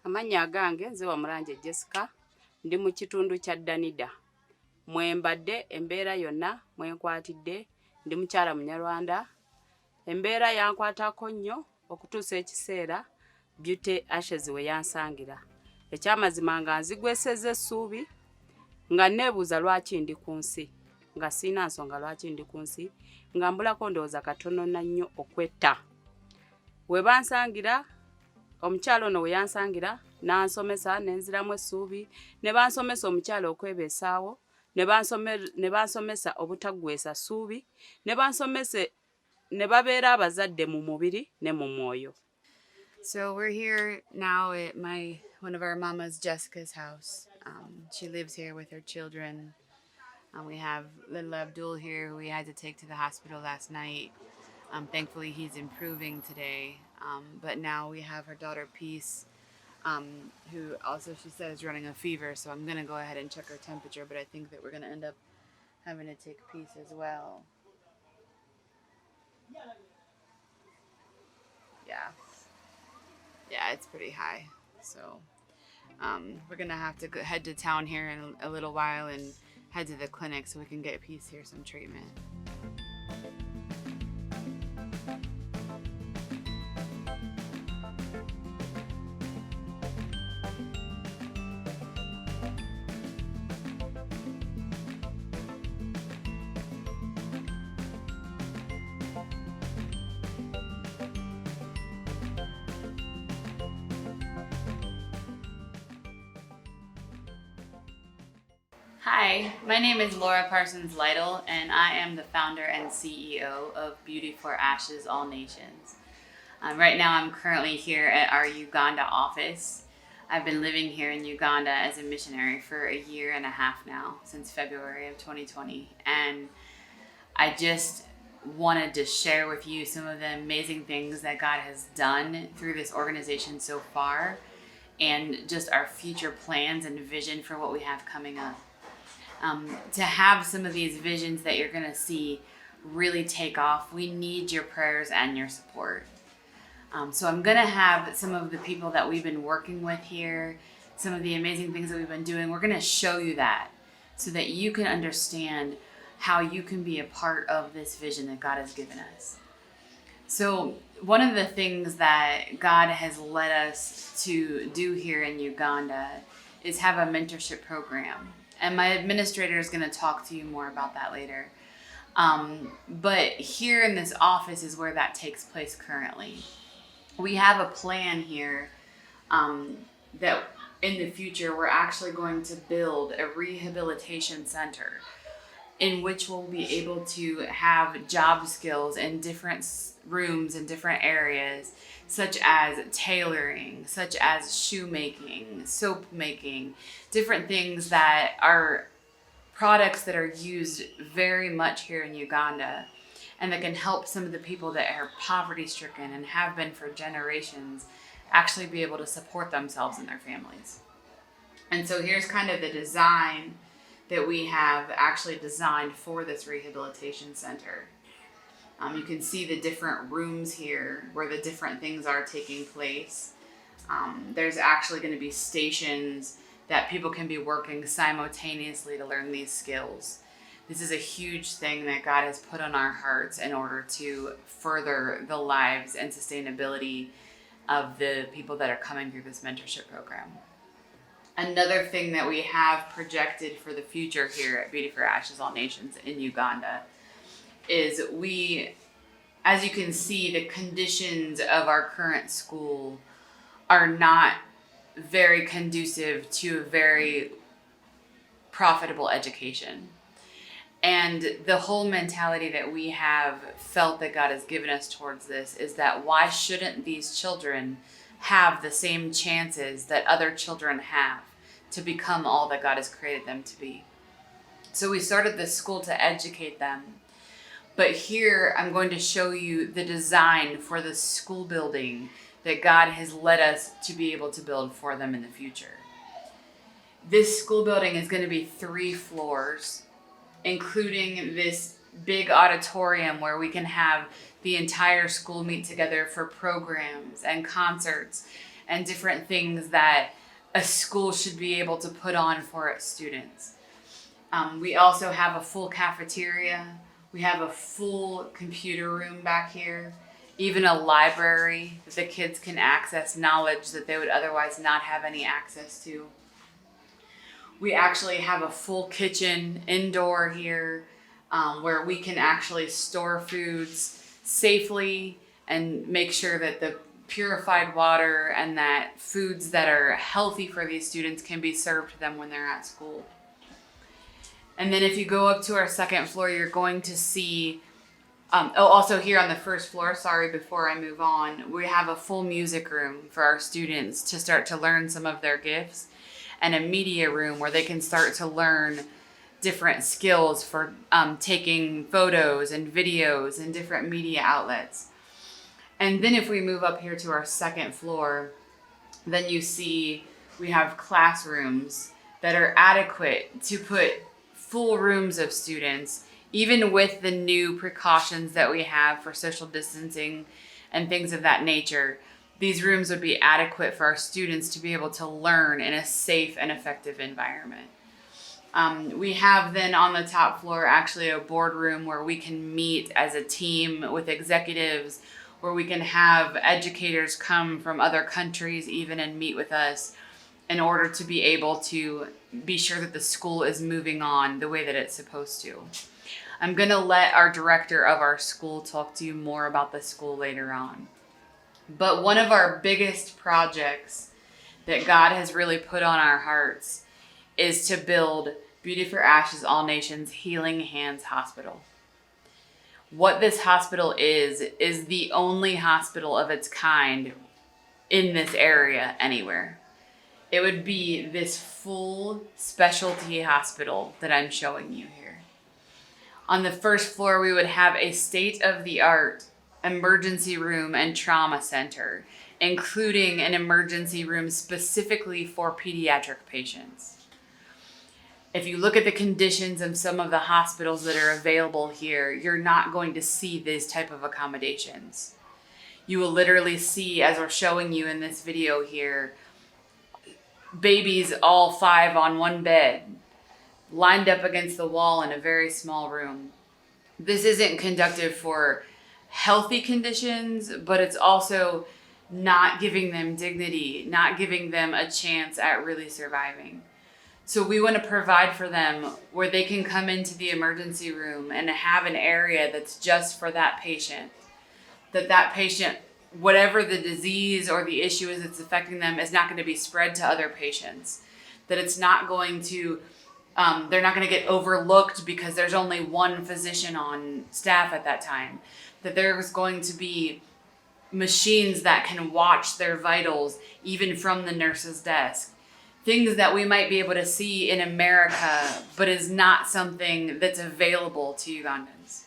Amanya agange nze Wamulanje Jessica ndi mu kitundu kya Danida. Mwembadde embeera yonna mwenkwatidde ndi mukyala Munyarwanda. Embeera yankwatako nnyo okutuusa ekiseera Beauty Ashes we yansangira. Ekyamazima nga nzigwesezza essuubi nga neebuuza lwaki ndi ku nsi, nga siina nsonga lwaki ndi ku nsi, nga mbulako ndowooza katono na nnyo okwetta. We bansangira omukyala ono we yansangira n'ansomesa n'enziramu essuubi, ne bansomesa omukyala okwebeesaawo, ne bansomesa obutaggweesa ssuubi, ne babeera abazadde mu mubiri ne mu mwoyo. So we're here now at one of our mamas, Jessica's house. She lives here with her children. We have little Abdul here who we had to take to the hospital last night. Thankfully, he's improving today. But now we have her daughter, Peace, who also, she said, is running a fever. So I'm going to go ahead and check her temperature. But I think that we're going to end up having to take Peace as well. Yeah, it's pretty high. So we're going to have to head to town here in a little while and head to the clinic so we can get Peace here some treatment. Hi, my name is Laura Parsons Lytle, and I am the founder and CEO of Beauty for Ashes All Nations. Right now, I'm currently here at our Uganda office. I've been living here in Uganda as a missionary for a year and a half now, since February of 2020. And I just wanted to share with you some of the amazing things that God has done through this organization so far, and just our future plans and vision for what we have coming up. To have some of these visions that you're going to see really take off, we need your prayers and your support. So I'm going to have some of the people that we've been working with here, some of the amazing things that we've been doing. We're going to show you that so that you can understand how you can be a part of this vision that God has given us. So one of the things that God has led us to do here in Uganda is have a mentorship program. And my administrator is going to talk to you more about that later. But here in this office is where that takes place currently. We have a plan here that in the future we're actually going to build a rehabilitation center in which we'll be able to have job skills in different rooms in different areas, such as tailoring, such as shoemaking, soap making, different things that are products that are used very much here in Uganda and that can help some of the people that are poverty stricken and have been for generations actually be able to support themselves and their families. And so here's kind of the design that we have actually designed for this rehabilitation center. You can see the different rooms here where the different things are taking place. There's actually going to be stations that people can be working simultaneously to learn these skills. This is a huge thing that God has put on our hearts in order to further the lives and sustainability of the people that are coming through this mentorship program. Another thing that we have projected for the future here at Beauty for Ashes All Nations in Uganda is as you can see, the conditions of our current school are not very conducive to a very profitable education. And the whole mentality that we have felt that God has given us towards this is that why shouldn't these children have the same chances that other children have to become all that God has created them to be? So we started this school to educate them. But here I'm going to show you the design for the school building that God has led us to be able to build for them in the future. This school building is going to be 3 floors, including this big auditorium where we can have the entire school meet together for programs and concerts and different things that a school should be able to put on for its students. We also have a full cafeteria. We have a full computer room back here, even a library that the kids can access knowledge that they would otherwise not have any access to. We actually have a full kitchen indoor here where we can actually store foods safely and make sure that the purified water and that foods that are healthy for these students can be served to them when they're at school. And then if you go up to our second floor, you're going to see, also here on the first floor, before I move on, we have a full music room for our students to start to learn some of their gifts, and a media room where they can start to learn different skills for taking photos and videos and different media outlets. And then if we move up here to our second floor, then you see we have classrooms that are adequate to put full rooms of students, even with the new precautions that we have for social distancing and things of that nature. These rooms would be adequate for our students to be able to learn in a safe and effective environment. We have then on the top floor actually a boardroom where we can meet as a team with executives, where we can have educators come from other countries even and meet with us in order to be able to be sure that the school is moving on the way that it's supposed to. I'm going to let our director of our school talk to you more about the school later on. But one of our biggest projects that God has really put on our hearts is to build Beauty for Ashes All Nations Healing Hands Hospital. What this hospital is the only hospital of its kind in this area anywhere. It would be this full specialty hospital that I'm showing you here. On the first floor, we would have a state-of-the-art emergency room and trauma center, including an emergency room specifically for pediatric patients. If you look at the conditions of some of the hospitals that are available here, you're not going to see these type of accommodations. You will literally see, as we're showing you in this video here, babies all 5 on one bed, lined up against the wall in a very small room. This isn't conducive for healthy conditions, but it's also not giving them dignity, not giving them a chance at really surviving. So we want to provide for them where they can come into the emergency room and have an area that's just for that patient. That patient, whatever the disease or the issue is that's affecting them, is not going to be spread to other patients. That it's not going to, they're not going to get overlooked because there's only one physician on staff at that time. That there's going to be machines that can watch their vitals even from the nurse's desk. Things that we might be able to see in America, but is not something that's available to Ugandans.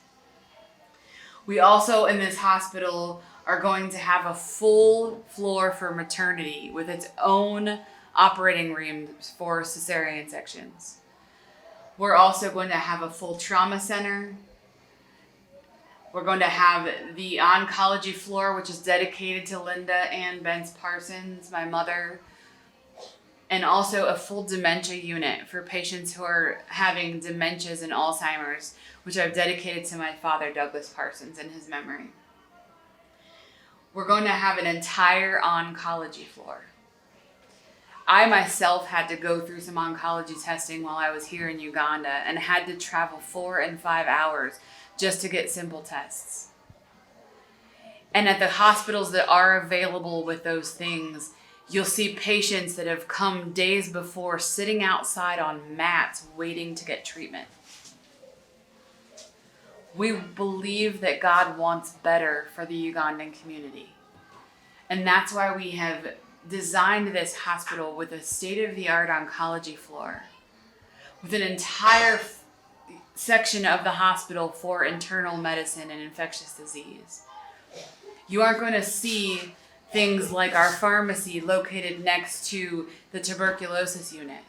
We also, in this hospital, are going to have a full floor for maternity with its own operating rooms for cesarean sections. We're also going to have a full trauma center. We're going to have the oncology floor, which is dedicated to Linda Ann Bence Parsons, my mother. and also a full dementia unit for patients who are having dementias and Alzheimer's, which I've dedicated to my father, Douglas Parsons, in his memory. We're going to have an entire oncology floor. I myself had to go through some oncology testing while I was here in Uganda and had to travel 4 and 5 hours just to get simple tests. And at the hospitals that are available with those things, you'll see patients that have come days before sitting outside on mats waiting to get treatment. We believe that God wants better for the Ugandan community. And that's why we have designed this hospital with a state-of-the-art oncology floor, with an entire section of the hospital for internal medicine and infectious disease. You aren't going to see things like our pharmacy located next to the tuberculosis unit,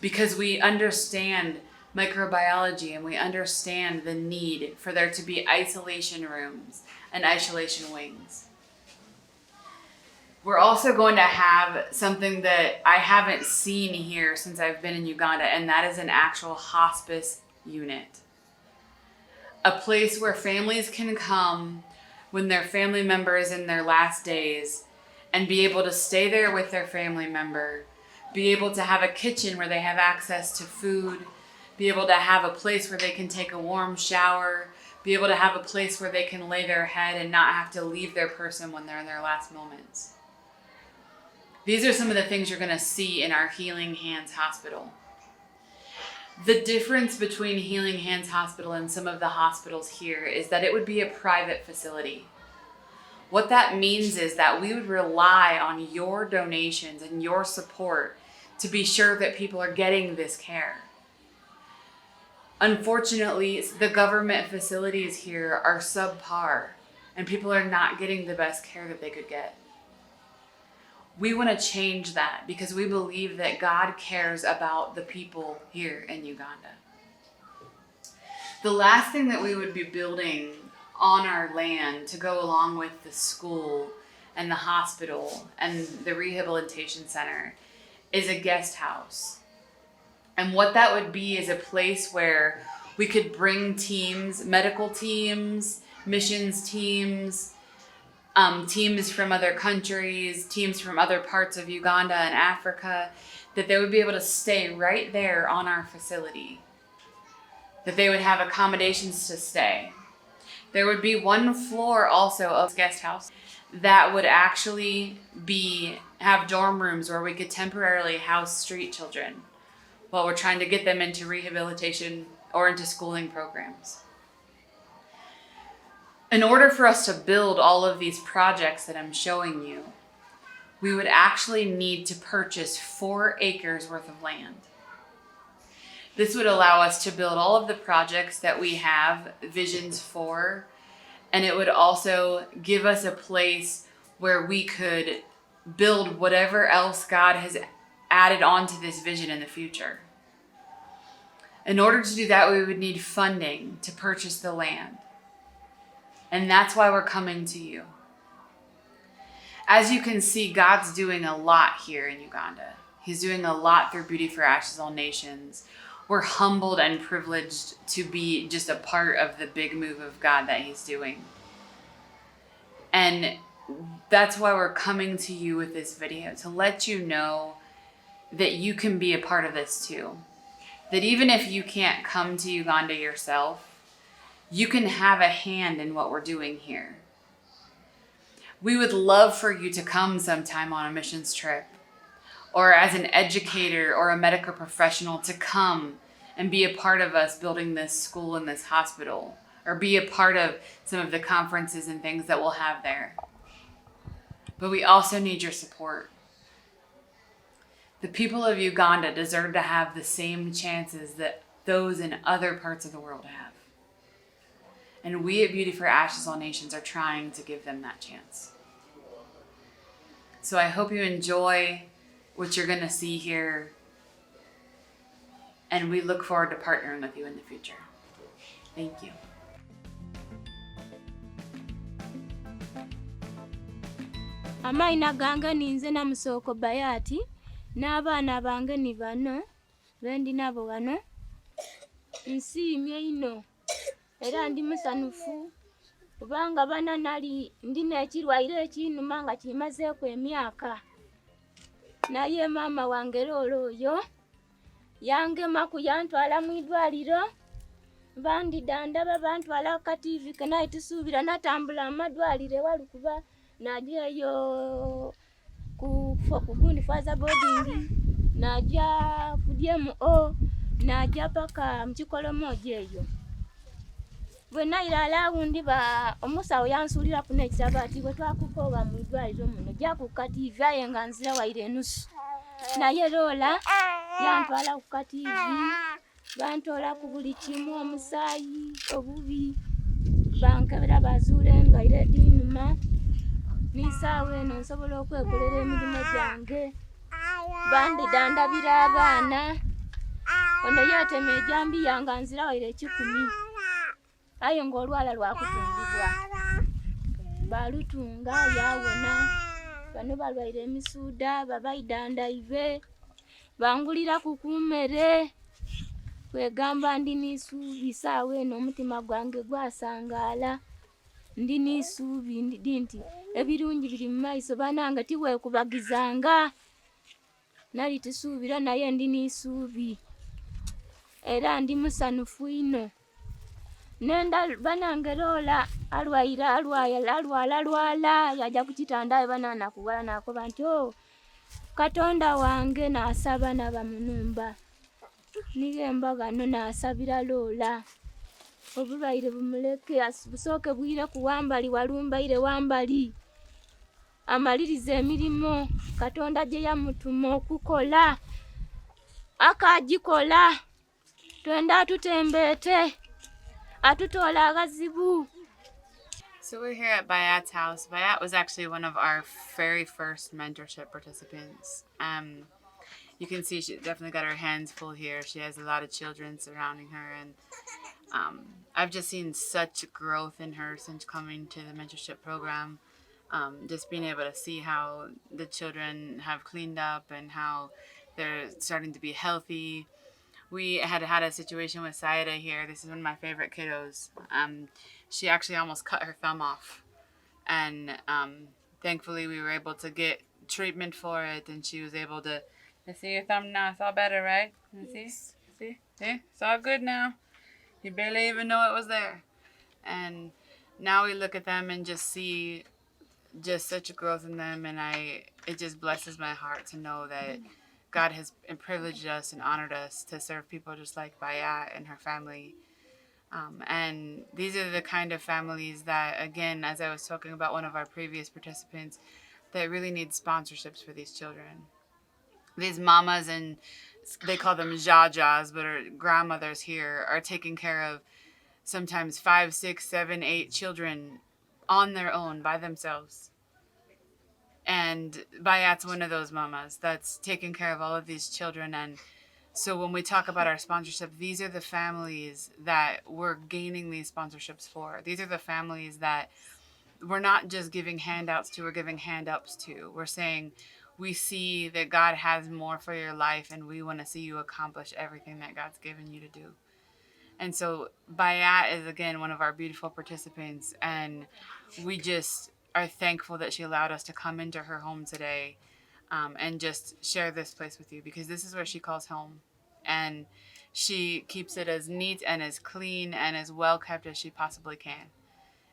because we understand microbiology and we understand the need for there to be isolation rooms and isolation wings. We're also going to have something that I haven't seen here since I've been in Uganda, and that is an actual hospice unit. A place where families can come when their family member is in their last days and be able to stay there with their family member, be able to have a kitchen where they have access to food, be able to have a place where they can take a warm shower, be able to have a place where they can lay their head and not have to leave their person when they're in their last moments. These are some of the things you're going to see in our Healing Hands Hospital. The difference between Healing Hands Hospital and some of the hospitals here is that it would be a private facility. What that means is that we would rely on your donations and your support to be sure that people are getting this care. Unfortunately, the government facilities here are subpar, and people are not getting the best care that they could get. We want to change that because we believe that God cares about the people here in Uganda. The last thing that we would be building on our land to go along with the school and the hospital and the rehabilitation center is a guest house. And what that would be is a place where we could bring teams, medical teams, missions teams, teams from other countries, teams from other parts of Uganda and Africa, that they would be able to stay right there on our facility, that they would have accommodations to stay. There would be one floor also of guest house that would actually have dorm rooms where we could temporarily house street children while we're trying to get them into rehabilitation or into schooling programs. In order for us to build all of these projects that I'm showing you, we would actually need to purchase 4 acres worth of land. This would allow us to build all of the projects that we have visions for, and it would also give us a place where we could build whatever else God has added onto this vision in the future. In order to do that, we would need funding to purchase the land. And that's why we're coming to you. As you can see, God's doing a lot here in Uganda. He's doing a lot through Beauty for Ashes All Nations. We're humbled and privileged to be just a part of the big move of God that He's doing. And that's why we're coming to you with this video, to let you know that you can be a part of this too. That even if you can't come to Uganda yourself, you can have a hand in what we're doing here. We would love for you to come sometime on a missions trip, or as an educator or a medical professional to come and be a part of us building this school and this hospital, or be a part of some of the conferences and things that we'll have there. But we also need your support. The people of Uganda deserve to have the same chances that those in other parts of the world have. And we at Beauty for Ashes All Nations are trying to give them that chance. So I hope you enjoy what you're going to see here. And we look forward to partnering with you in the future. Thank you. Amaina gange ninze na Musoko Bayati n'abaana bange ni bano bendi nabo wano, nsiimye ino era ndi musanufu kubanga bana nali ndina ekirwaire ekinuma nga kimazeeku emyaka, naye maama wange loolo oyo yangemaku yantwala mu idwaliro bandidandaba bantwala ku katiivi ke naye tusuubira natambula mu madwaliro ewalukuba najja eyo ku gundi faza boarding, najja ku DMO, najja paka mu Kikolomojo eyo. Bwe nailala awundi omusawo yansuuliraku n'ekitabo ati bwe twakukooba mu idwaliro muno jja ku katiivi aye nga nzira waire enusu, naye loola yantwala ku katiivi bantoola ku buli kimu, omusaayi, obubi, bankebera bazuula endwaire edinuma, n'isaawa eno nsobola okwekolera emirimu gyange, bandidandabira abaana, ono yeetema ejambiya nga nzira waire 10, aye ng'olwala lwakutungibwa balutunga yawona. Bano balwaire emisuuda babaidandaive banguliraku ku mmere, kwegamba ndi n'isuubi saawa eno omutima gwange gwasangaala, ndi n'isuubi nti ebirungi biri mu maiso banange tiweekubagizanga, nali tusuubira naye ndi n'isuubi era ndi musanufu ino. Nenda banange loola alwala yajja ku kitanda aye banana kuwala nakoba nti Katonda wange nasaba naba mu nnumba, niye mbagano nasabira loola obulwaire bumuleke busooke bwire ku wambali walumbaire wambali, amalirize emirimu Katonda gye yamutuma okukola akagikola, twenda atutembeete atutoola agazibu. So we're here at Bayat's house. Bayat was actually one of our very first mentorship participants. You can see she definitely got her hands full here. She has a lot of children surrounding her, and I've just seen such growth in her since coming to the mentorship program. Just being able to see how the children have cleaned up and how they're starting to be healthy. We had a situation with Soweto here. This is one of my favorite kiddos. She actually almost cut her thumb off, and thankfully we were able to get treatment for it, and she was able to. You see your thumb now? It's all better, right? You see, it's all good now. You barely even know it was there, and now we look at them and just see just such a growth in them, and it just blesses my heart to know that God has privileged us and honored us to serve people just like Bayat and her family. And these are the kind of families that, again, as I was talking about one of our previous participants, that really need sponsorships for these children. These mamas, and they call them jajas, but are grandmothers here, are taking care of sometimes 5, 6, 7, 8 children on their own by themselves. And Bayat's one of those mamas that's taking care of all of these children. And so when we talk about our sponsorship, these are the families that we're gaining these sponsorships for. These are the families that we're not just giving handouts to, we're giving hand-ups to. We're saying, we see that God has more for your life, and we want to see you accomplish everything that God's given you to do. And so Bayat is, again, one of our beautiful participants, and we just are thankful that she allowed us to come into her home today and just share this place with you, because this is where she calls home. And she keeps it as neat and as clean and as well kept as she possibly can.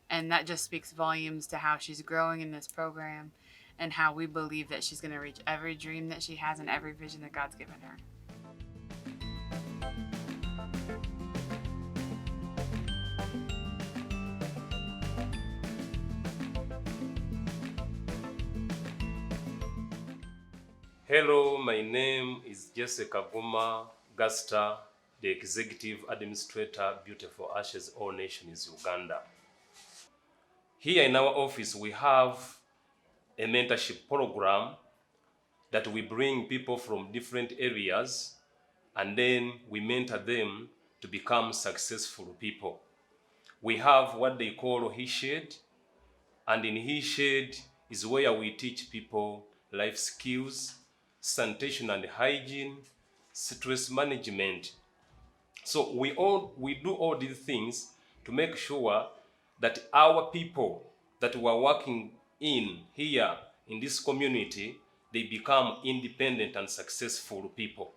And that just speaks volumes to how she's growing in this program and how we believe that she's going to reach every dream that she has and every vision that God's given her. Hello, my name is Jesse Kaguma Gasta, the Executive Administrator, Beauty for Ashes All Nations, Uganda. Here in our office, we have a mentorship program that we bring people from different areas, and then we mentor them to become successful people. We have what they call He Shed, and in He Shed is where we teach people life skills, sanitation and hygiene, stress management. So we do all these things to make sure that our people that were working here in this community, they become independent and successful people.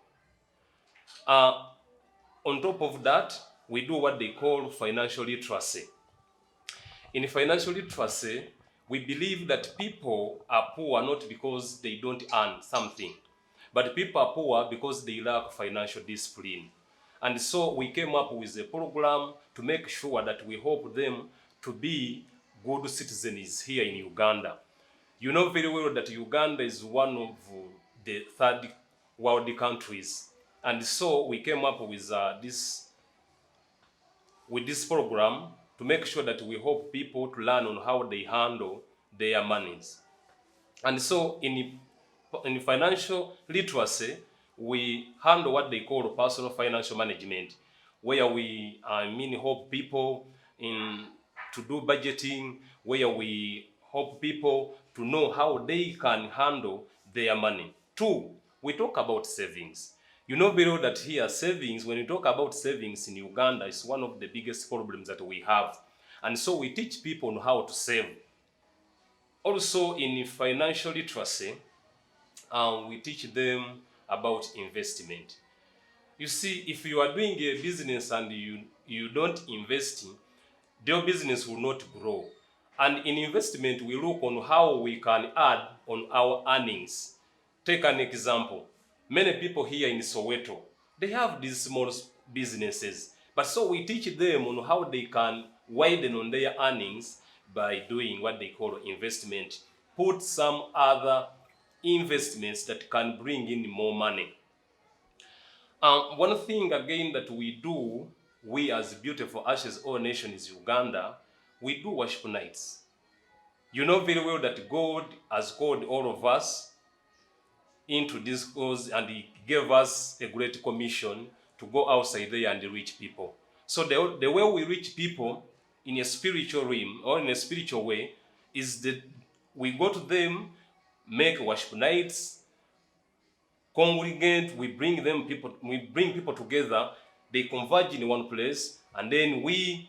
On top of that, we do what they call financial literacy. In financial literacy, we believe that people are poor not because they don't earn something, but people are poor because they lack financial discipline. And so we came up with a program to make sure that we help them to be good citizens here in Uganda. You know very well that Uganda is one of the third world countries. And so we came up with this program to make sure that we help people to learn on how they handle their monies. And so in financial literacy, we handle what they call personal financial management, where we help people to do budgeting, where we help people to know how they can handle their money. 2, we talk about savings. You know very well that here savings, when you talk about savings in Uganda, is one of the biggest problems that we have. And so we teach people on how to save. Also in financial literacy, we teach them about investment. You see, if you are doing a business and you don't invest, your business will not grow. And in investment, we look on how we can add on our earnings. Take an example. Many people here in Soweto, they have these small businesses. But so we teach them on how they can widen on their earnings by doing what they call investment. Put some other investments that can bring in more money. One thing again that we do, we as Beautiful Ashes All Nations Uganda, we do worship nights. You know very well that God has called all of us into this cause, and He gave us a great commission to go outside there and reach people. So the way we reach people in a spiritual realm or in a spiritual way is that we go to them, make worship nights, congregate, we bring people together, they converge in one place, and then we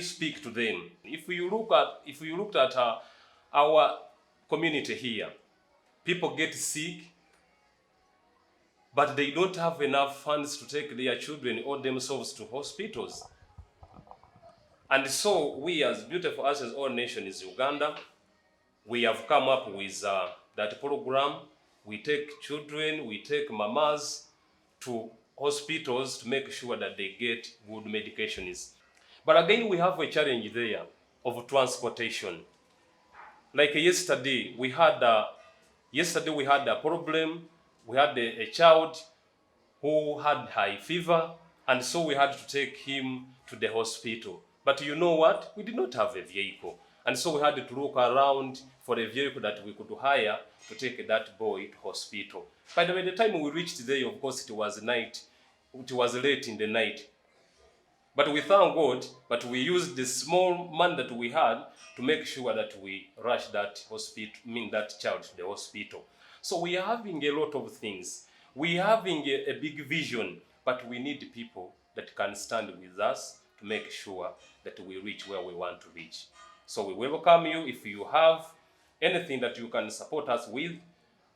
speak to them. If you looked at our community here, people get sick, but they don't have enough funds to take their children or themselves to hospitals. And so we as Beautiful Ashes All Nations Uganda, we have come up with that program. We take children, we take mamas to hospitals to make sure that they get good medications. But again, we have a challenge there of transportation. Like yesterday, we had a problem. We had a child who had high fever, and so we had to take him to the hospital. But you know what? We did not have a vehicle. And so we had to look around for a vehicle that we could hire to take that boy to hospital. By the way, the time we reached there, of course, it was night. It was late in the night. But we thank God, but we used the small money that we had to make sure that we rushed that child to the hospital. So we are having a lot of things. We are having a big vision, but we need people that can stand with us to make sure that we reach where we want to reach. So we welcome you. If you have anything that you can support us with,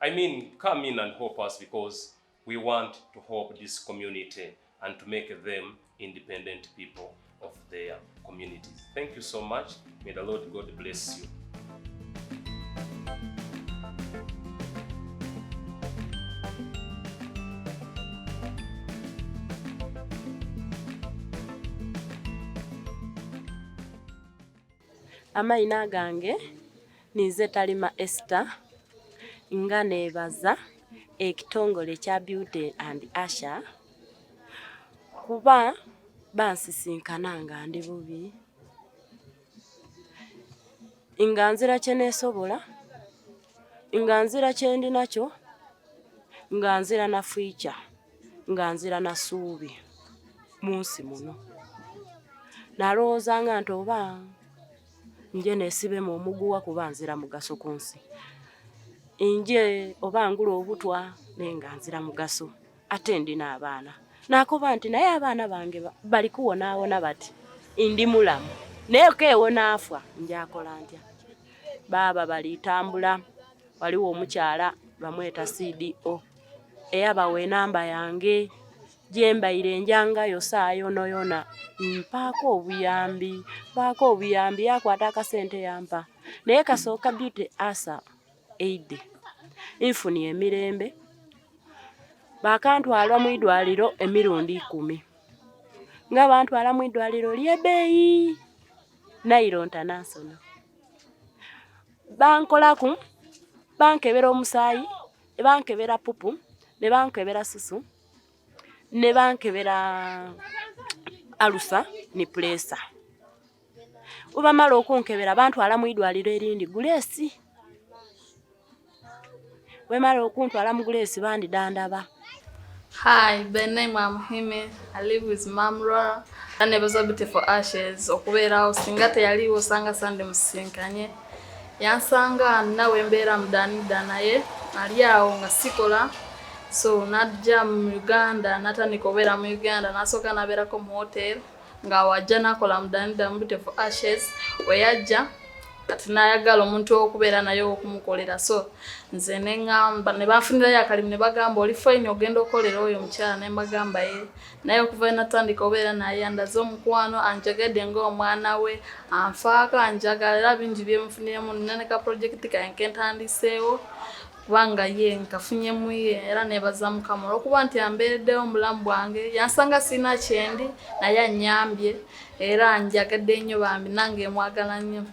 come in and help us, because we want to help this community and to make them independent people of their communities. Thank you so much. May the Lord God bless you. Amaina gange nize Talima Esther nga nebaza ekitongole kya Beauty and Asha kuba bansisinkana nga ndi bubi nga nzira kyenesobola nga nzira kyendi nakyo nga nzira na future nga nzira na suubi munsi muno nalowooza nga nti oba nje nesibe mu omuguwa kuba nzira mugaso kunsi nje oba ngula obutwa nenga nzira mugaso ate ndina abaana nakoba nti naye abaana bange bali kuwonaawona bati ndi mulamu naye keewona afa njakola ntya. Baba balitambula waliwo omukyala bamweta CDO eyabawa enamba yange gyembaire njangayo saayonoyona mpaako obuyambi yakwata akasente yampa naye kasooka Beauty asa aid infuni emirembe bakantwala mu idwaliro emirundi 10 nga bantwala mu idwaliro ly'ebbeeyi Nairo International bankolaku bankebera omusaayi bankebera pupu ne bankebera susu ne bankebera alusa ni presa. Ubamala okunkebera bantwala mu idwaliro erindi Gulesi. Wemala okuntwala mu Gulesi bandi dandaba. Hi, by name I'm Hime. I live with Mom Laura. I never saw Beauty for Ashes. Okubera osingate yali osanga sande musinkanye. Yansanga nawe mbera mdanida naye ali awo nga sikola. So najja mu Uganda natandikobera mu Uganda nasoka naberako mu hotel nga wajja nakola mdanida mu Beauty for Ashes weyajja kati nayagala omuntu okubera nayo okumukolera. So nze nengamba ne bafunira yakalimu ne bagamba oli fine ogenda okolera oyo omukyala ne mbagamba ye naye okuva natandika obera naye andaze omukwano anjagade ng'omwana we anfaaka anjagala era bingi byemufuniremu naneka project kanke ntandiseewo kubanga ye nkafunyemu ye era nebaza Mukama olwokuba nti ambeereddewo omulamu bwange yansanga sina kyendi naye annyambye era anjagadde nnyo bambi nange mwagala nnyo.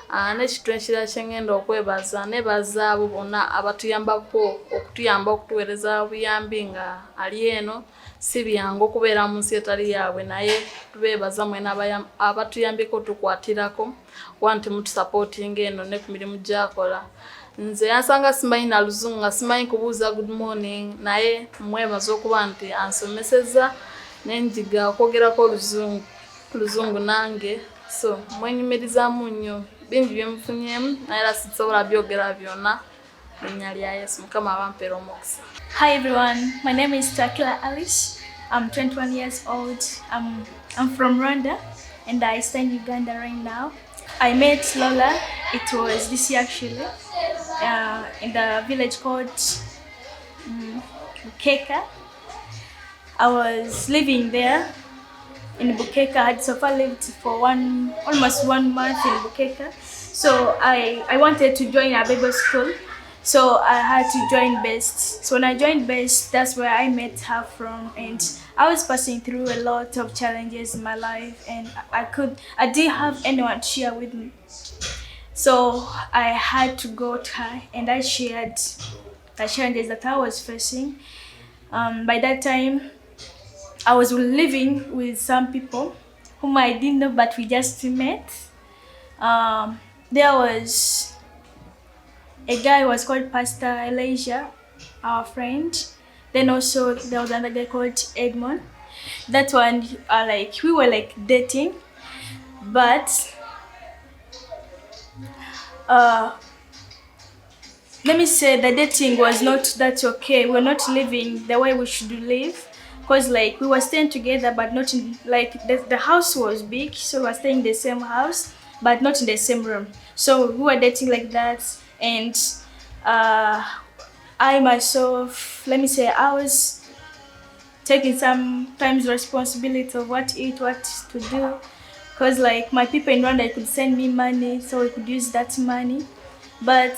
N'ekitu ekirala kyengenda okwebaza nebaza abo bonna abatuyambako okutuyamba okutuweereza buyambi nga ali eno si byangu okubeera mu nsi etali yaabwe naye tubeebaza mwena abatuyambeko tukwatirako wanti mutusupportinga eno ne ku mirimu gyakola. Nze yansanga simanyi na Luzungu nga simanyi kubuuza good morning naye mwebaza okuba nti ansomeseza nenjiga okwogerako Luzungu nange so mwenyumirizamu nnyo bingi byemufunyemu naye era sisobola byogera byonna linnya lya Yesu Mukama abampeera omukisa. Hi everyone, my name is Takila Alice. I'm 21 years old. I'm from Rwanda and I stay in Uganda right now. I met Lola, it was this year actually, in the village called Bukeka. I was living there in Bukeka. I had so far lived for almost 1 month in Bukeka. So I wanted to join a Bible school. So I had to join BEST. So when I joined BEST, that's where I met her from. And I was passing through a lot of challenges in my life and I didn't have anyone to share with me. So I had to go to her and I shared the challenges that I was facing. By that time, I was living with some people whom I didn't know, but we just met. There was a guy who was called Pastor Elijah, our friend. Then also there was another guy called Edmond. That one, we were like dating, but let me say the dating was not that okay. We were not living the way we should live. Because we were staying together but not in the house was big, so we were staying in the same house but not in the same room. So we were dating like that and I myself, let me say I was taking sometimes responsibility of what to eat, what to do. Because my people in Rwanda could send me money so we could use that money. But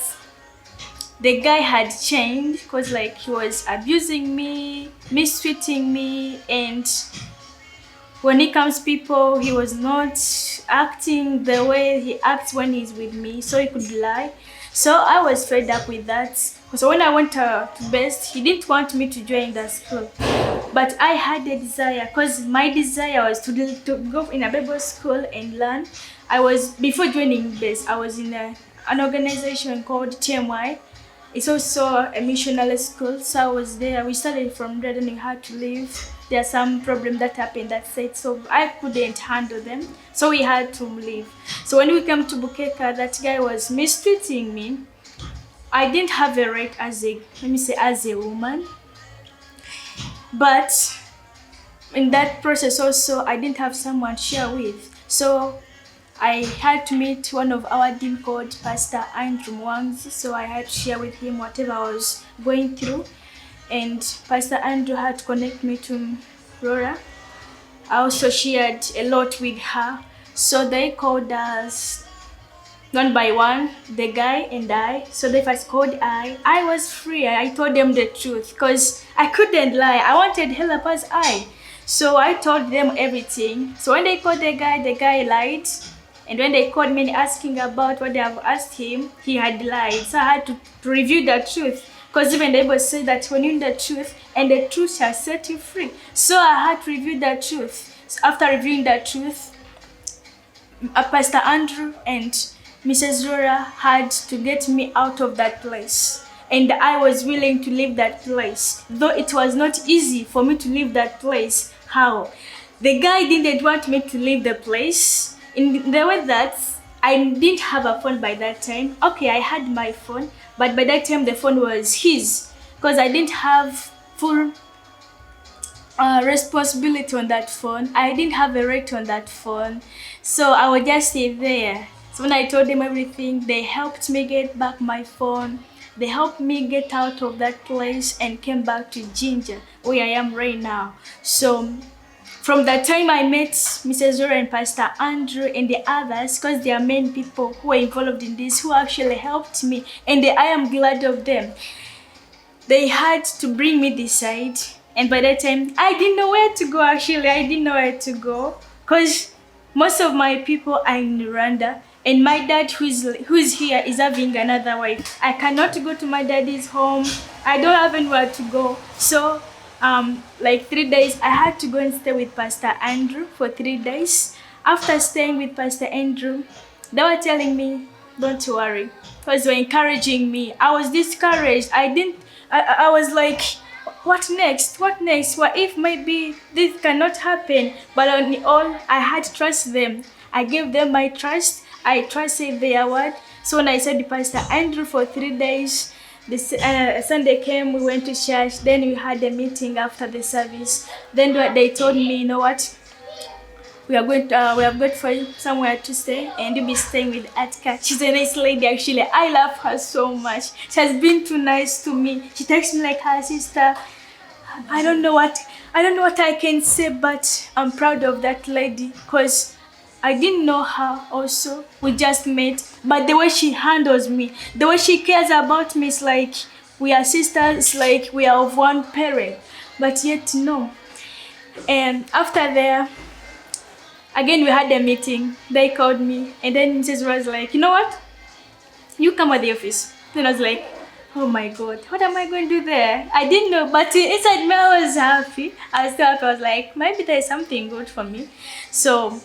the guy had changed because he was abusing me, mistreating me, and when it comes to people, he was not acting the way he acts when he's with me, so he could lie. So I was fed up with that. So when I went to BEST, he didn't want me to join the school. But I had a desire, because my desire was to go in a Bible school and learn. Before joining BEST, I was in an organization called TMY. It's also a missionary school, so I was there. We started from there, learning how to live. There are some problems that happened that said, so I couldn't handle them, so we had to leave. So when we came to Bukeka, that guy was mistreating me. I didn't have a right as a woman, but in that process also I didn't have someone to share with. So I had to meet one of our dean called Pastor Andrew Mwangi. So I had to share with him whatever I was going through, and Pastor Andrew had to connect me to Rora. I also shared a lot with her. So they called us one by one, the guy and I. So they first called I was free. I told them the truth because I couldn't lie. I wanted help as I. So I told them everything. So when they called the guy lied. And when they called me asking about what they have asked him, he had lied. So I had to reveal the truth. Because even the Bible said that when you know the truth, and the truth shall set you free. So I had to reveal the truth. So after revealing the truth, Pastor Andrew and Mrs. Rora had to get me out of that place. And I was willing to leave that place. Though it was not easy for me to leave that place. How? The guy didn't want me to leave the place in the way that I didn't have a phone by that time. Okay, I had my phone, but by that time the phone was his. Because I didn't have full responsibility on that phone. I didn't have a right on that phone. So I would just stay there. So when I told them everything, they helped me get back my phone. They helped me get out of that place and came back to Ginger, where I am right now. So from that time I met Mrs. Zora and Pastor Andrew and the others, because they are main people who are involved in this, who actually helped me, and I am glad of them. They had to bring me this side, and by that time I didn't know where to go. Actually, I didn't know where to go because most of my people are in Rwanda, and my dad who is here is having another wife. I cannot go to my daddy's home. I don't have anywhere to go. So like 3 days I had to go and stay with Pastor Andrew for 3 days. After staying with Pastor Andrew, they were telling me, don't worry, because they were encouraging me. I was discouraged. I was like, what next? What next? What if maybe this cannot happen? But on all, I had to trust them. I gave them my trust. I trusted their word. So when I said to Pastor Andrew for 3 days, Sunday came, we went to church. Then we had a meeting after the service. Then they told me, you know what? We have got for you somewhere to stay, and you'll be staying with Atka. She's a nice lady, actually. I love her so much. She has been too nice to me. She takes me like her sister. I don't know what I can say, but I'm proud of that lady because I didn't know her also. We just met, but the way she handles me, the way she cares about me, is like we are sisters, it's like we are of one parent, but yet no. And after there, again, we had a meeting. They called me, and then Mrs. was like, you know what? You come at the office. Then I was like, oh my God, what am I going to do there? I didn't know, but inside me I was happy. I was like, maybe there's something good for me. So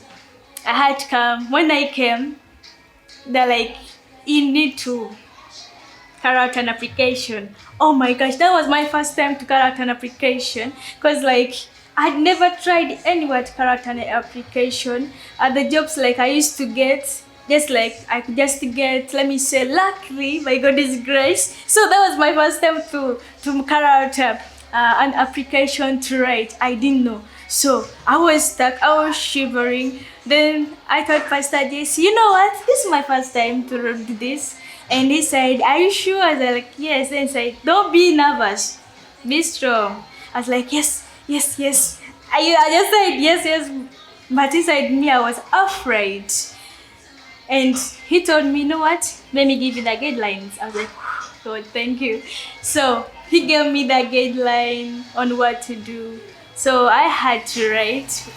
I had to come. When I came, they're like, you need to carry out an application. Oh my gosh, that was my first time to carry out an application, because like I'd never tried anywhere to carry out an application. The jobs like I used to get, just like I could just get, let me say, luckily by God's grace. So that was my first time to carry out an application to write. I didn't know. So I was stuck, I was shivering. Then I told Pastor JC, you know what? This is my first time to do this. And he said, are you sure? I was like, yes. Then he said, don't be nervous. Be strong. I was like, yes, yes, yes. I just said, yes, yes. But inside me, I was afraid. And he told me, you know what? Let me give you the guidelines. I was like, God, thank you. So he gave me the guideline on what to do. So I had to write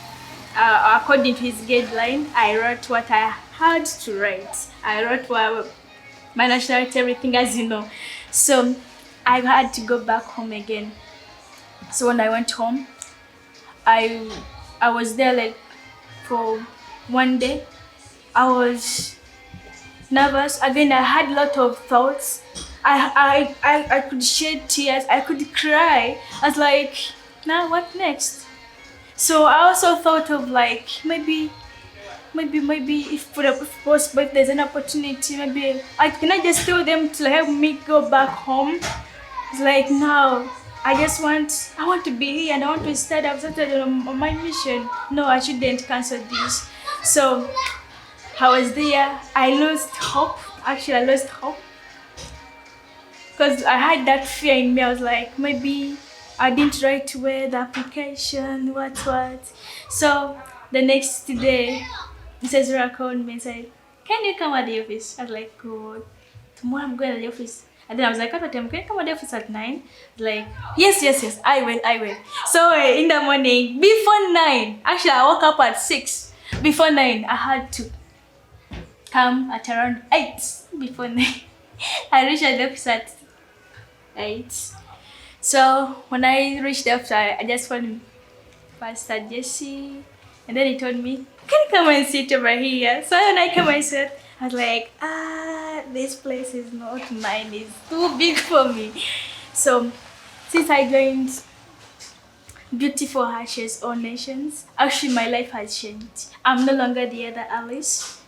according to his guideline. I wrote what I had to write. I wrote my nationality, everything, as you know. So I had to go back home again. So when I went home, I was there like for 1 day. I was nervous. Again, I had a lot of thoughts. I could shed tears. I could cry. I was like, now what next? So I also thought of like maybe maybe if possible, if there's an opportunity, maybe can I just tell them to help me go back home. It's like no, I want to be here and I want to start. I've started on my mission. No, I shouldn't cancel this. So I was there. I lost hope. Actually, I lost hope because I had that fear in me. I was like, maybe I didn't write well the application, what. So the next day, Mrs. Rara called me and said, can you come at the office? I was like, good. Tomorrow I'm going to the office. And then I was like, what time? Can you come at the office at 9? Like, yes, I will. So in the morning, before 9, actually I woke up at 6. Before 9, I had to come at around 8 before 9. I reached the office at 8. So when I reached the office, I just found Pastor Jesse, and then he told me, can you come and sit over here? So when I came and sat, I was like, this place is not mine, it's too big for me. So since I joined Beauty for Ashes All Nations, actually my life has changed. I'm no longer the other Alice.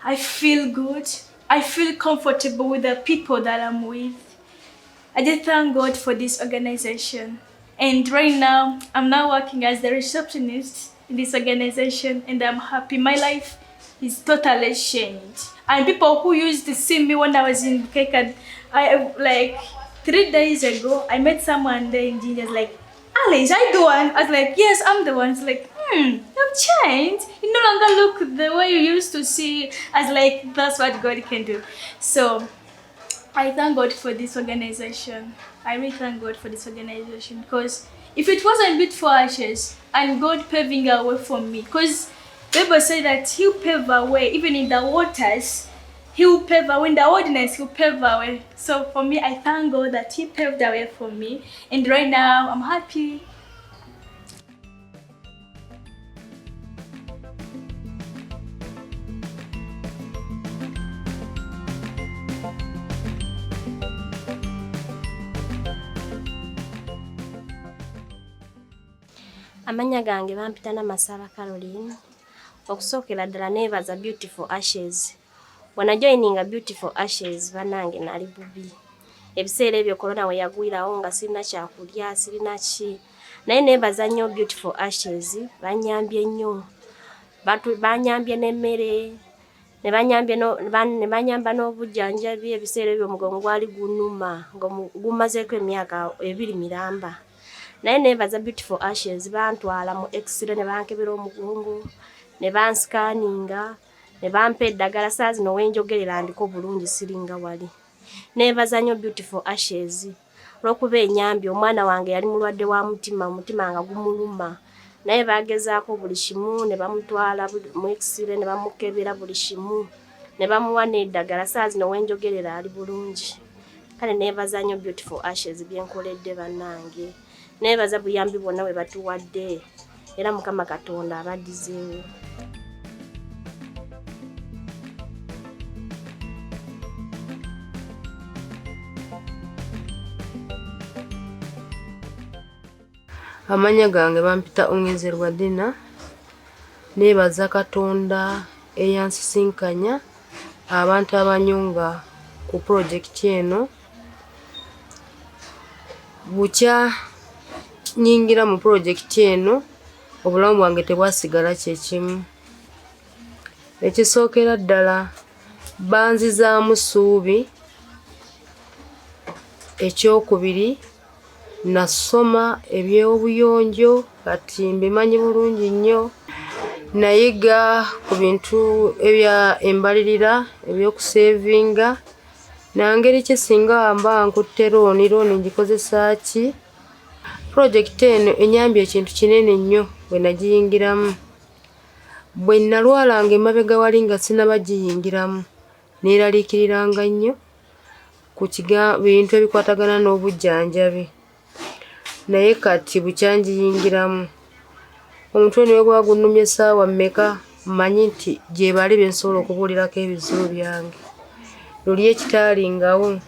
I feel good. I feel comfortable with the people that I'm with. I just thank God for this organization. And right now, I'm now working as the receptionist in this organization and I'm happy. My life is totally changed. And people who used to see me when I was in Bukeka, like 3 days ago, I met someone there in Ginger, like, Alice, are you the one? I was like, yes, I'm the one. It's like, you've changed. You no longer look the way you used to see. I was like, that's what God can do. So I thank God for this organization. I really thank God for this organization because if it wasn't Beauty for Ashes and God paving a way for me, because the Bible said that He'll pave a way, even in the waters, He'll pave a way, in the wilderness, He'll pave a way. So for me, I thank God that He paved the way for me. And right now, I'm happy. Amanya gange bampita Namasaba Caroline. Okusookera ddala neebaza Beauty for Ashes. When I joining a Beauty for Ashes, banange nali bubi. Ebiseera ebyo corona we yagwirawo nga sirina kyakulya, sirina ki. Naye neebaza nnyo Beauty for Ashes, banyambye nnyo. Banyambye n'emmere, ne banyamba n'obujjanjabi. Ebiseera ebyo omugongo gwali gunuma, nga gumazeeko emyaka 2 miramba. Naye neebaza Beauty for Ashes bantwala mu X-ray ne bankebera omugongo, ne bansikaninga, ne bampa eddagala saa zino wenjogerera ndiko bulungi siringa wali. Neebaza nnyo Beauty for Ashes olw'okuba enyambye. Omwana wange yali mulwadde wa mutima, omutima nga gumuluma. Naye bagezaako buli kimu, ne bamutwala mu X-ray ne bamukebera buli kimu, ne bamuwa n'eddagala saa zino wenjogerera ali bulungi. Kale neebaza nnyo Beauty for Ashes byenkoledde bannange. Neebaza buyambi bwonna bwe batuwadde era Mukama Katonda abaddizeewo. Amanya gange bampita Ongezerwa Dina. Neebaza Katonda eyansisinkanya abantu abanyunga ku projekiti eno. Bukya nyingira mu projekiti eno, obulamu bwange tebwasigala kyekimu. Ekisookera ddala banzizaamu ssuubi. Ekyokubiri, nasoma eby'obuyonjo kati mbimanyi bulungi nnyo. Nayiga ku bintu ebya embalirira, ebyokusevinga, nangeri ki singa mba nkutte looni ngikozesa ki. Projekiti eno enyambye ekintu kinene nnyo bwe nagiyingiramu. Bwe nalwalanga emabega wali nga sinaba giyingiramu, neeraliikiriranga nnyo ku bintu ebikwatagana n'obujjanjabi. Naye kati bukyangiyingiramu. Omutwe niwe gwa gunnumya essaawa mmeka, mmanyi nti gye bali bye nsobola okubuulirako ebizibu byange. Luli ekitaalingawo.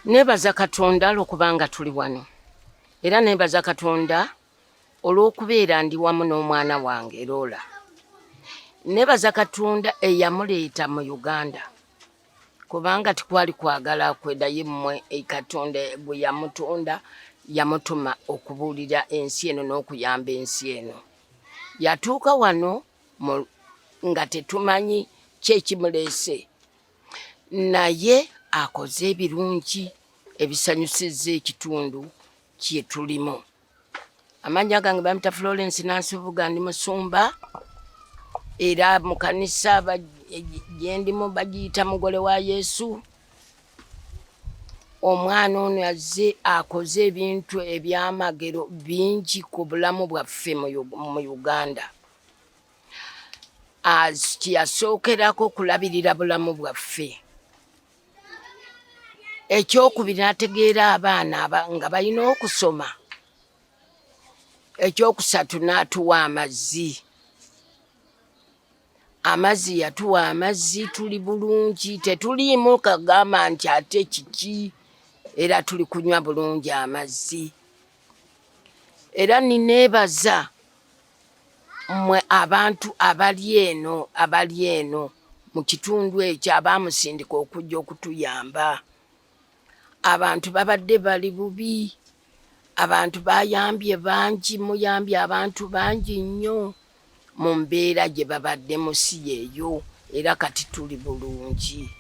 Nebaza Katonda olw'okubanga tuli wano. Era nebaza Katonda olw'okubeera ndi wamu n'omwana wange Lola. Nebaza Katonda eyamuleeta mu Uganda. Kubanga tikwali kwagala kwedayo mmwe Katonda gwe yamutonda yamutuma okubuulira ensi eno n'okuyamba ensi eno. Yatuuka wano nga tetumanyi kyekimuleese. Naye akoze ebirungi ebisanyusizza ekitundu kye tulimu. Amannya gange bamita Florence Nansubuga, ndi musumba era mu kanisa gye ndimu bagiyita mugole wa Yesu. Omwana ono yazze akoze ebintu ebyamagero bingi ku bulamu bwaffe mu Uganda. Kyeyasookerako kulabirira bulamu bwaffe. Ekyokubiri n'ategeera abaana nga balina okusoma. Ekyokusatu n'atuwa amazzi. Amazzi yatuwa amazzi, tuli bulungi, tetuliimu kagamba nti ate kiki, era tuli kunywa bulungi amazzi. Era nineebaza mmwe abantu abali eno mu kitundu ekyo abaamusindika okujja okutuyamba. Abantu babadde bali bubi. Abantu bayambye bangi, muyambye abantu bangi nnyo mu mbeera gye babadde mu si eyo, era kati tuli bulungi.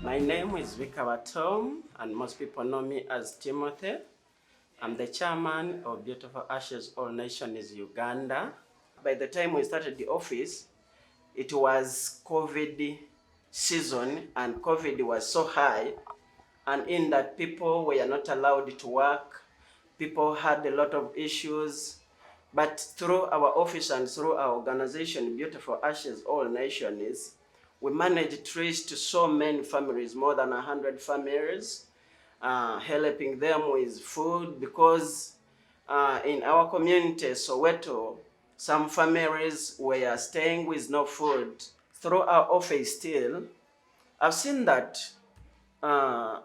My name is Vikaba Tom, and most people know me as Timothy. I'm the chairman of Beautiful Ashes All Nations Uganda. By the time we started the office, it was COVID season, and COVID was so high, and in that people were not allowed to work. People had a lot of issues, but through our office and through our organization, Beautiful Ashes All Nations, we managed to reach to so many families, more than 100 families, helping them with food, because in our community, Soweto, some families were staying with no food. Through our office still, I've seen that our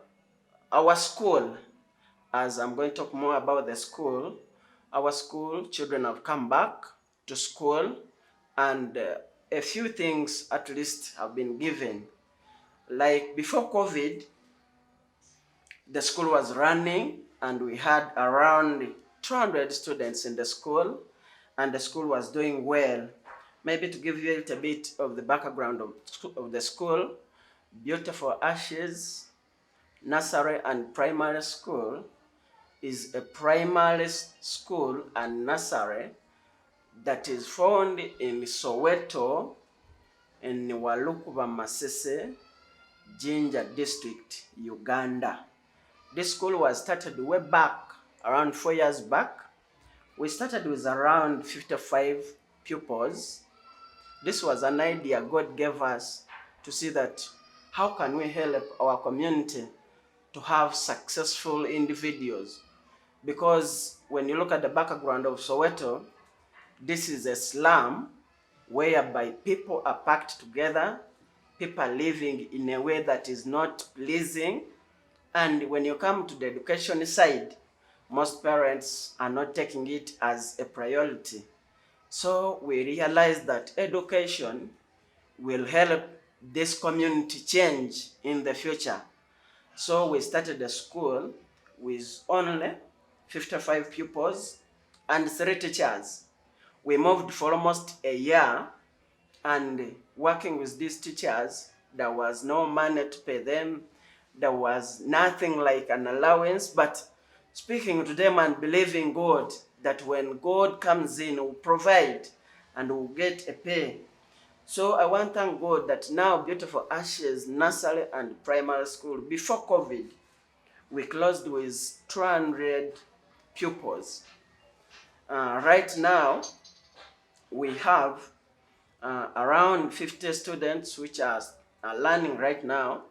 school, as I'm going to talk more about the school, our school children have come back to school, and a few things at least have been given. Like before COVID, the school was running and we had around 200 students in the school, and the school was doing well. Maybe to give you a little bit of the background of the school, Beautiful Ashes Nursery and Primary School is a primary school and nursery that is found in Soweto in Walukuba Masese, Jinja District, Uganda. This school was started way back, around 4 years back. We started with around 55 pupils. This was an idea God gave us to see that how can we help our community to have successful individuals. Because when you look at the background of Soweto, this is a slum whereby people are packed together, people are living in a way that is not pleasing. And when you come to the education side, most parents are not taking it as a priority. So we realized that education will help this community change in the future. So we started a school with only 55 pupils and 3 teachers. We moved for almost a year, and working with these teachers, there was no money to pay them. There was nothing like an allowance, but speaking to them and believing God that when God comes in, will provide and will get a pay. So I want to thank God that now Beautiful Ashes Nursery and Primary School, before COVID, we closed with 200 pupils. Right now, we have around 50 students which are learning right now,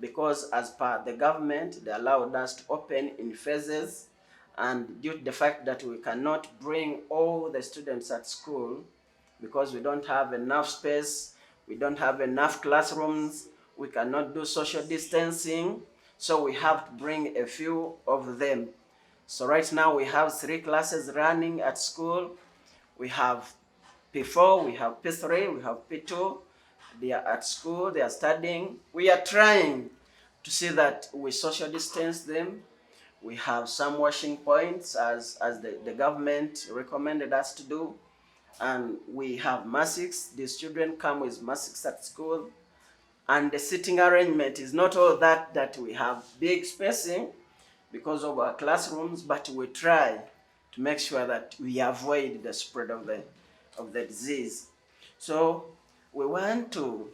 because as per the government, they allowed us to open in phases, and due to the fact that we cannot bring all the students at school because we don't have enough space, we don't have enough classrooms, we cannot do social distancing, so we have to bring a few of them. So right now we have 3 classes running at school. We have P4, we have P3, we have P2. They are at school, they are studying. We are trying to see that we social distance them. We have some washing points as the government recommended us to do. And we have masks. These children come with masks at school. And the sitting arrangement is not all that we have big spacing because of our classrooms, but we try to make sure that we avoid the spread of the disease. So we want to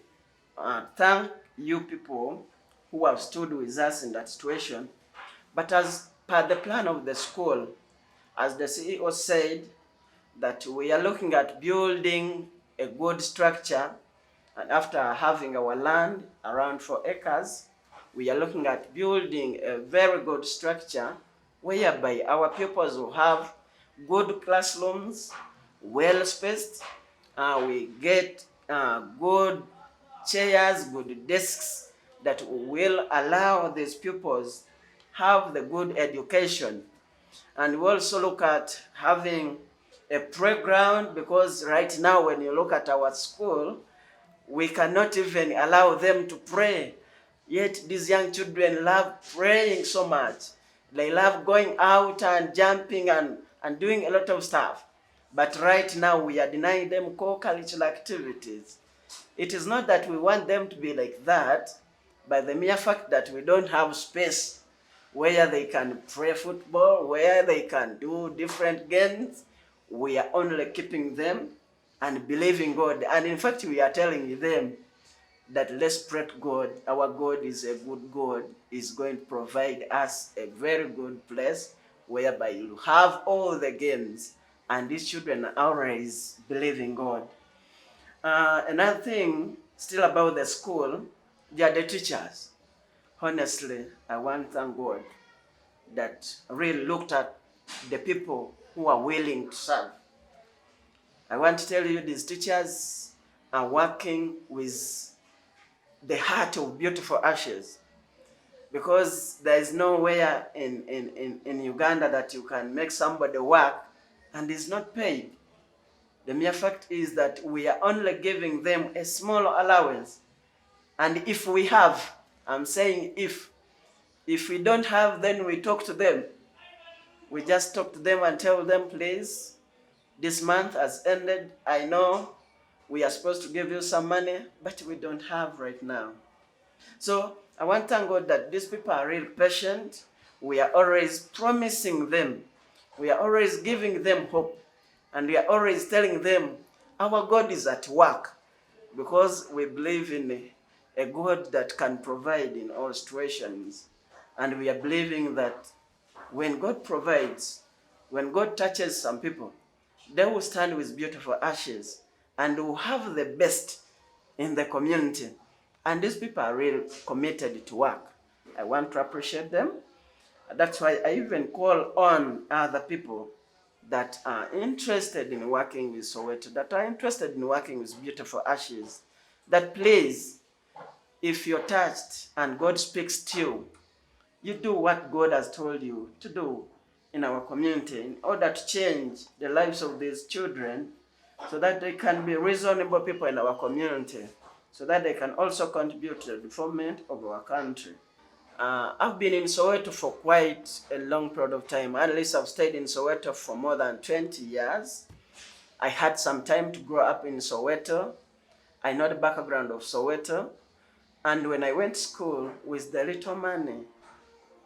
thank you people who have stood with us in that situation. But as per the plan of the school, as the CEO said, that we are looking at building a good structure, and after having our land around 4 acres, we are looking at building a very good structure whereby our pupils will have good classrooms, well spaced. We get good chairs, good desks that will allow these pupils have the good education. And we also look at having a playground, because right now when you look at our school, we cannot even allow them to pray. Yet these young children love praying so much. They love going out and jumping and doing a lot of stuff. But right now we are denying them co-curricular activities. It is not that we want them to be like that, but the mere fact that we don't have space where they can play football, where they can do different games, we are only keeping them and believing God. And in fact, we are telling them that let's pray to God. Our God is a good God. He's going to provide us a very good place whereby you have all the games, and these children are always believing God. Another thing still about the school, they are the teachers. Honestly, I want to thank God that really looked at the people who are willing to serve. I want to tell you, these teachers are working with the heart of Beautiful Ashes, because there is nowhere in Uganda that you can make somebody work and is not paid. The mere fact is that we are only giving them a small allowance. And if we have, I'm saying if we don't have, then we talk to them. We just talk to them and tell them, please, this month has ended. I know we are supposed to give you some money, but we don't have right now. So I want to thank God that these people are really patient. We are always promising them. We are always giving them hope. And we are always telling them, our God is at work, because we believe in a God that can provide in all situations. And we are believing that when God provides, when God touches some people, they will stand with Beautiful Ashes and will have the best in the community. And these people are really committed to work. I want to appreciate them. That's why I even call on other people that are interested in working with Soweto, that are interested in working with Beautiful Ashes, that please, if you're touched and God speaks to you, you do what God has told you to do in our community in order to change the lives of these children, so that they can be reasonable people in our community, so that they can also contribute to the development of our country. I've been in Soweto for quite a long period of time. At least I've stayed in Soweto for more than 20 years. I had some time to grow up in Soweto. I know the background of Soweto, and when I went to school with the little money,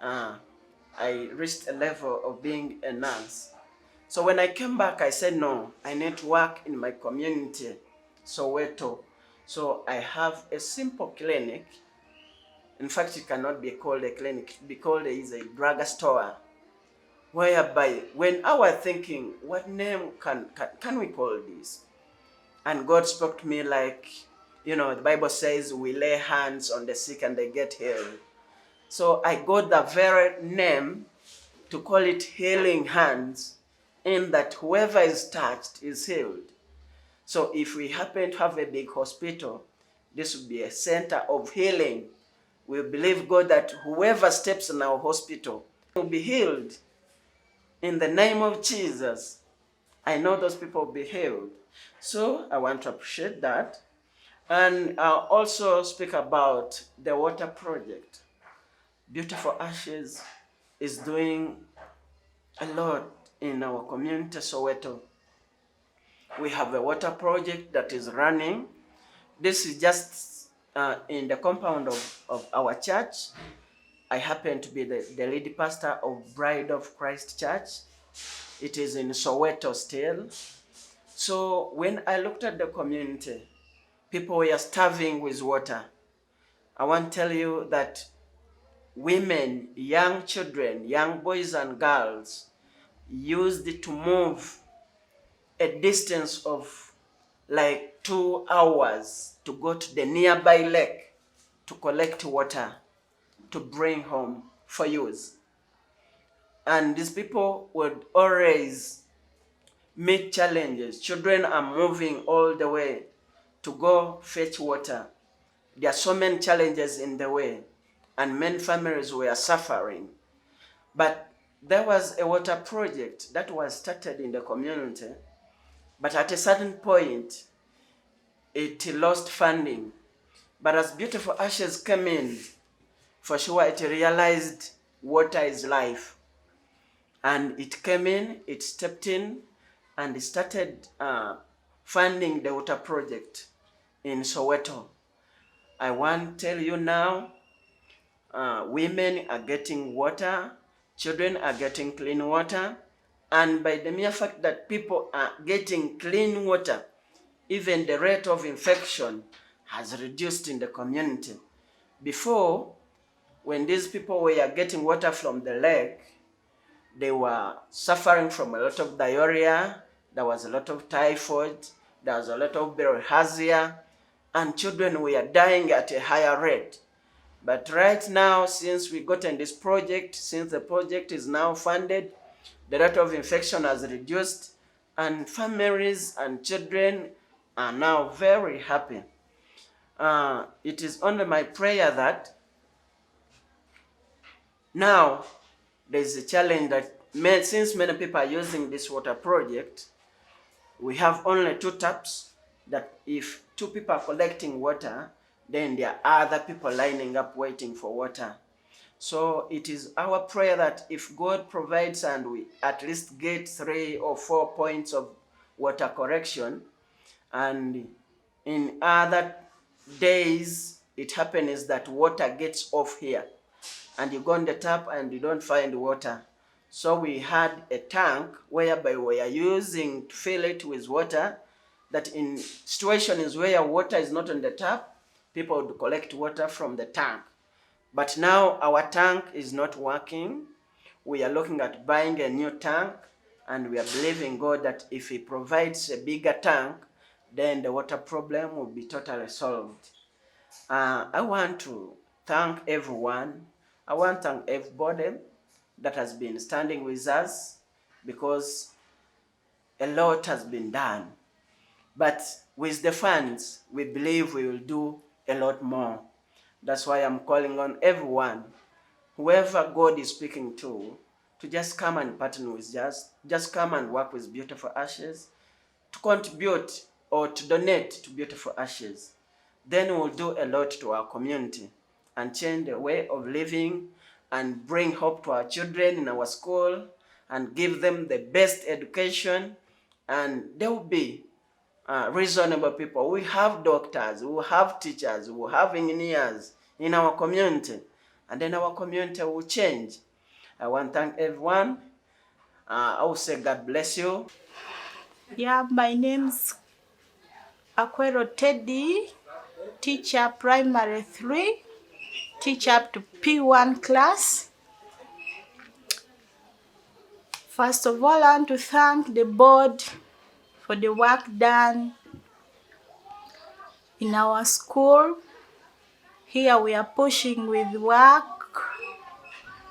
I reached a level of being a nurse. So when I came back, I said, no, I need to work in my community, Soweto. So I have a simple clinic. In fact, it cannot be called a clinic, it be called a drugstore. Whereby, when I was thinking, what name can we call this? And God spoke to me like, the Bible says we lay hands on the sick and they get healed. So I got the very name to call it healing hands, in that whoever is touched is healed. So if we happen to have a big hospital, this would be a center of healing. We believe God that whoever steps in our hospital will be healed. In the name of Jesus, I know those people will be healed. So I want to appreciate that. And I'll also speak about the water project. Beautiful Ashes is doing a lot in our community, Soweto. We have a water project that is running. This is just in the compound of our church. I happen to be the lead pastor of Bride of Christ Church. It is in Soweto still. So when I looked at the community, people were starving with water. I want to tell you that women, young children, young boys and girls used to move a distance of like 2 hours to go to the nearby lake to collect water to bring home for use. And these people would always meet challenges. Children are moving all the way to go fetch water. There are so many challenges in the way, and many families were suffering. But there was a water project that was started in the community, but at a certain point, it lost funding. But as Beautiful Ashes came in, for sure it realized water is life. And it came in, it stepped in, and it started funding the water project in Soweto. I want to tell you now, women are getting water, children are getting clean water, and by the mere fact that people are getting clean water, even the rate of infection has reduced in the community. Before, when these people were getting water from the lake, they were suffering from a lot of diarrhea, there was a lot of typhoid, there was a lot of bilharzia, and children were dying at a higher rate. But right now, since we got in this project, since the project is now funded, the rate of infection has reduced, and families and children are now very happy. It is only my prayer that now there's a challenge that since many people are using this water project, we have only 2 taps, that if 2 people are collecting water, then there are other people lining up waiting for water. So it is our prayer that if God provides and we at least get 3 or 4 points of water correction, and in other days it happens that water gets off here, and you go on the tap and you don't find water. So we had a tank whereby we are using to fill it with water, that in situations where water is not on the tap, people would collect water from the tank. But now our tank is not working. We are looking at buying a new tank, and we are believing God that if He provides a bigger tank, then the water problem will be totally solved. I want to thank everyone. I want to thank everybody that has been standing with us, because a lot has been done. But with the funds, we believe we will do a lot more. That's why I'm calling on everyone, whoever God is speaking to just come and partner with us, just come and work with Beautiful Ashes, to contribute or to donate to Beautiful Ashes. Then we'll do a lot to our community and change the way of living and bring hope to our children in our school and give them the best education, and they will be reasonable people. We have doctors, we have teachers, we have engineers in our community, and then our community will change. I want to thank everyone. I will say God bless you. Yeah, my name's Akwero Teddy, teacher primary 3, teacher up to P1 class. First of all, I want to thank the board for the work done in our school. Here we are pushing with work.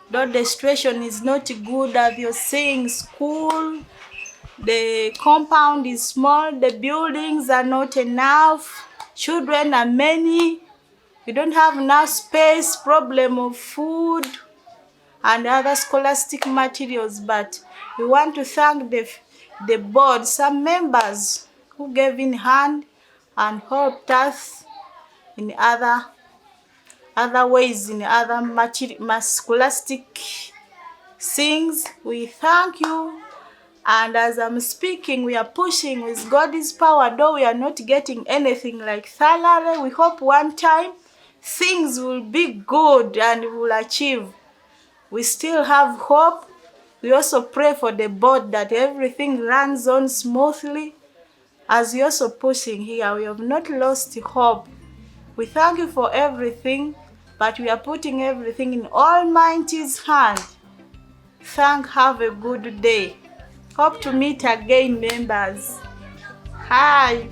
Though the situation is not good, as you're saying, school, the compound is small, the buildings are not enough, children are many, we don't have enough space, problem of food and other scholastic materials. But we want to thank the board, some members who gave in hand and helped us in other ways, in other scholastic things. We thank you. And as I'm speaking, we are pushing with God's power, though we are not getting anything like salary. We hope one time things will be good and we will achieve. We still have hope. We also pray for the board that everything runs on smoothly. As we also pushing here, we have not lost hope. We thank you for everything, but we are putting everything in Almighty's hand. Have a good day. Hope to meet again, members. Hi.